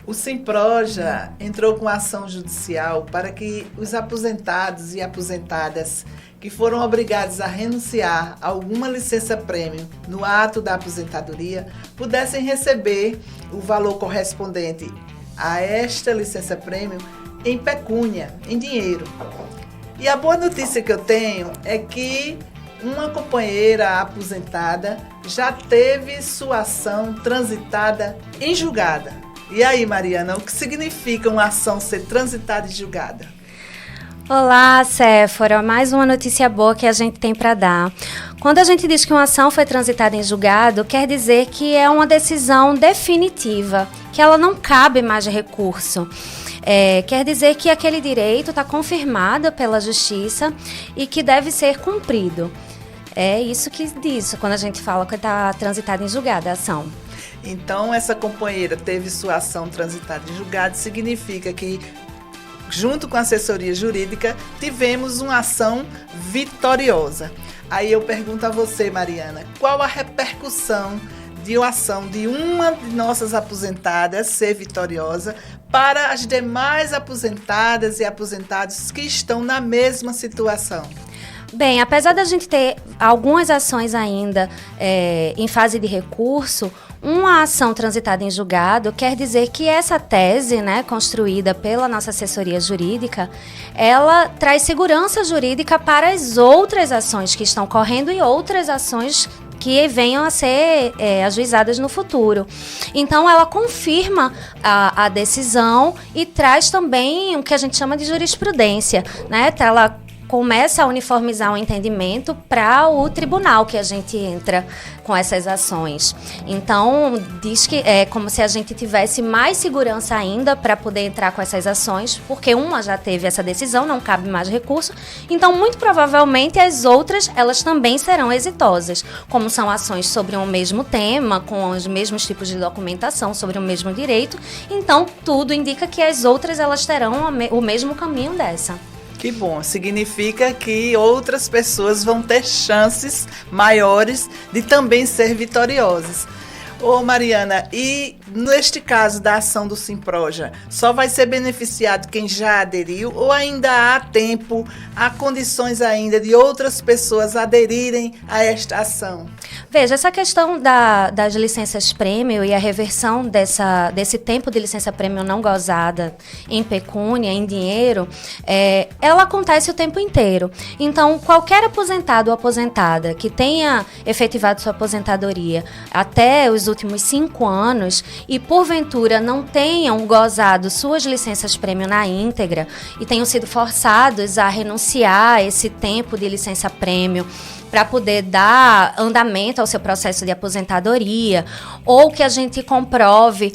O Simproja entrou com ação judicial para que os aposentados e aposentadas que foram obrigados a renunciar a alguma licença-prêmio no ato da aposentadoria pudessem receber o valor correspondente a esta licença-prêmio em pecúnia, em dinheiro. E a boa notícia que eu tenho é que uma companheira aposentada já teve sua ação transitada em julgada. E aí, Mariana, o que significa uma ação ser transitada e julgada? Olá, Séfora. Mais uma notícia boa que a gente tem para dar. Quando a gente diz que uma ação foi transitada em julgado, quer dizer que é uma decisão definitiva, que ela não cabe mais de recurso. Quer dizer que aquele direito está confirmado pela justiça e que deve ser cumprido. É isso que diz quando a gente fala que está transitada em julgado a ação. Então, essa companheira teve sua ação transitada em julgado, significa que, junto com a assessoria jurídica, tivemos uma ação vitoriosa. Aí eu pergunto a você, Mariana, qual a repercussão de uma ação de uma de nossas aposentadas ser vitoriosa para as demais aposentadas e aposentados que estão na mesma situação? Bem, apesar da gente ter algumas ações ainda em fase de recurso, uma ação transitada em julgado quer dizer que essa tese, construída pela nossa assessoria jurídica, ela traz segurança jurídica para as outras ações que estão correndo e outras ações que venham a ser ajuizadas no futuro. Então, ela confirma a decisão e traz também o que a gente chama de jurisprudência, Ela começa a uniformizar o entendimento para o tribunal que a gente entra com essas ações. Então, diz que é como se a gente tivesse mais segurança ainda para poder entrar com essas ações, porque uma já teve essa decisão, não cabe mais recurso. Então, muito provavelmente, as outras, elas também serão exitosas, como são ações sobre um mesmo tema, com os mesmos tipos de documentação, sobre o mesmo direito. Então, tudo indica que as outras, elas terão o mesmo caminho dessa. Que bom, significa que outras pessoas vão ter chances maiores de também ser vitoriosas. Ô Mariana, e neste caso da ação do Simproja, só vai ser beneficiado quem já aderiu ou ainda há tempo, há condições ainda de outras pessoas aderirem a esta ação? Veja, essa questão das licenças prêmio e a reversão desse tempo de licença prêmio não gozada em pecúnia, em dinheiro, ela acontece o tempo inteiro. Então, qualquer aposentado ou aposentada que tenha efetivado sua aposentadoria até os últimos 5 anos e, porventura, não tenham gozado suas licenças prêmio na íntegra e tenham sido forçados a renunciar a esse tempo de licença prêmio para poder dar andamento ao seu processo de aposentadoria, ou que a gente comprove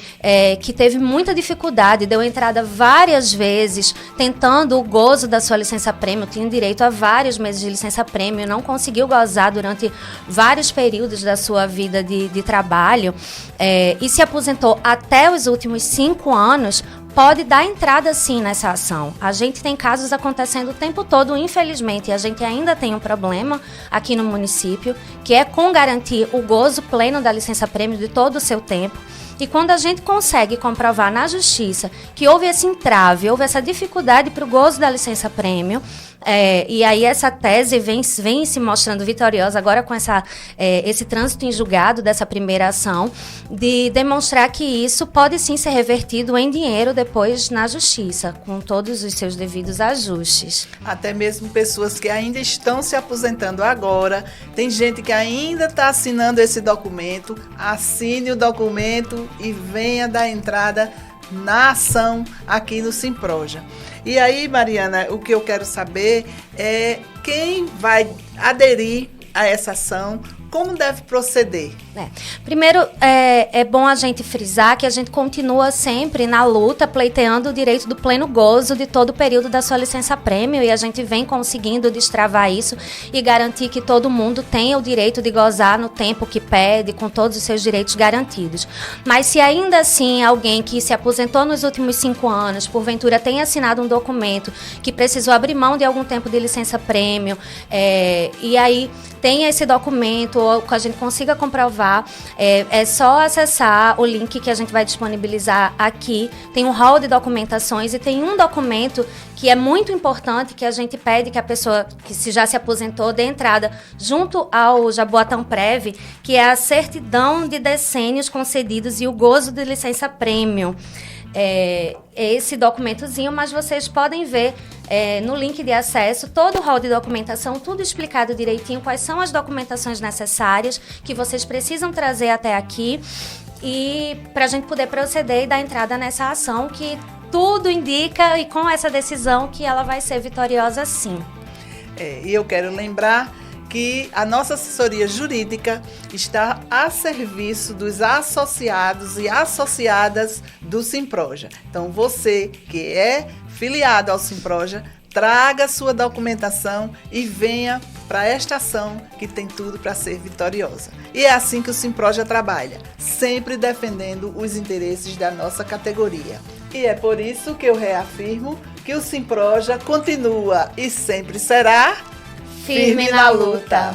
que teve muita dificuldade, deu entrada várias vezes tentando o gozo da sua licença-prêmio, tinha direito a vários meses de licença-prêmio, não conseguiu gozar durante vários períodos da sua vida de trabalho, e se aposentou até os últimos 5 anos, pode dar entrada, sim, nessa ação. A gente tem casos acontecendo o tempo todo, infelizmente, e a gente ainda tem um problema aqui no município, que é com garantir o gozo pleno da licença-prêmio de todo o seu tempo. E quando a gente consegue comprovar na justiça que houve esse entrave, houve essa dificuldade para o gozo da licença-prêmio, e aí essa tese vem se mostrando vitoriosa agora com esse trânsito em julgado dessa primeira ação, de demonstrar que isso pode sim ser revertido em dinheiro depois na justiça, com todos os seus devidos ajustes. Até mesmo pessoas que ainda estão se aposentando agora, tem gente que ainda está assinando esse documento, assine o documento e venha dar entrada na ação aqui no Simproja. E aí, Mariana, o que eu quero saber é quem vai aderir a essa ação, como deve proceder? Primeiro, é bom a gente frisar que a gente continua sempre na luta, pleiteando o direito do pleno gozo de todo o período da sua licença-prêmio, e a gente vem conseguindo destravar isso e garantir que todo mundo tenha o direito de gozar no tempo que pede, com todos os seus direitos garantidos. Mas se ainda assim alguém que se aposentou nos últimos 5 anos, porventura tenha assinado um documento que precisou abrir mão de algum tempo de licença-prêmio, e aí tenha esse documento ou que a gente consiga comprovar, é só acessar o link que a gente vai disponibilizar aqui. Tem um hall de documentações e tem um documento que é muito importante, que a gente pede que a pessoa que já se aposentou dê entrada junto ao Jaboatão Prev, que é a certidão de decênios concedidos e o gozo de licença-prêmio. Esse documentozinho, mas vocês podem ver no link de acesso todo o hall de documentação, tudo explicado direitinho, quais são as documentações necessárias que vocês precisam trazer até aqui e para a gente poder proceder e dar entrada nessa ação que tudo indica, e com essa decisão, que ela vai ser vitoriosa sim. E eu quero lembrar que a nossa assessoria jurídica está a serviço dos associados e associadas do Simproja. Então, você que é filiado ao Simproja, traga sua documentação e venha para esta ação que tem tudo para ser vitoriosa. E é assim que o Simproja trabalha, sempre defendendo os interesses da nossa categoria. E é por isso que eu reafirmo que o Simproja continua e sempre será firme na luta.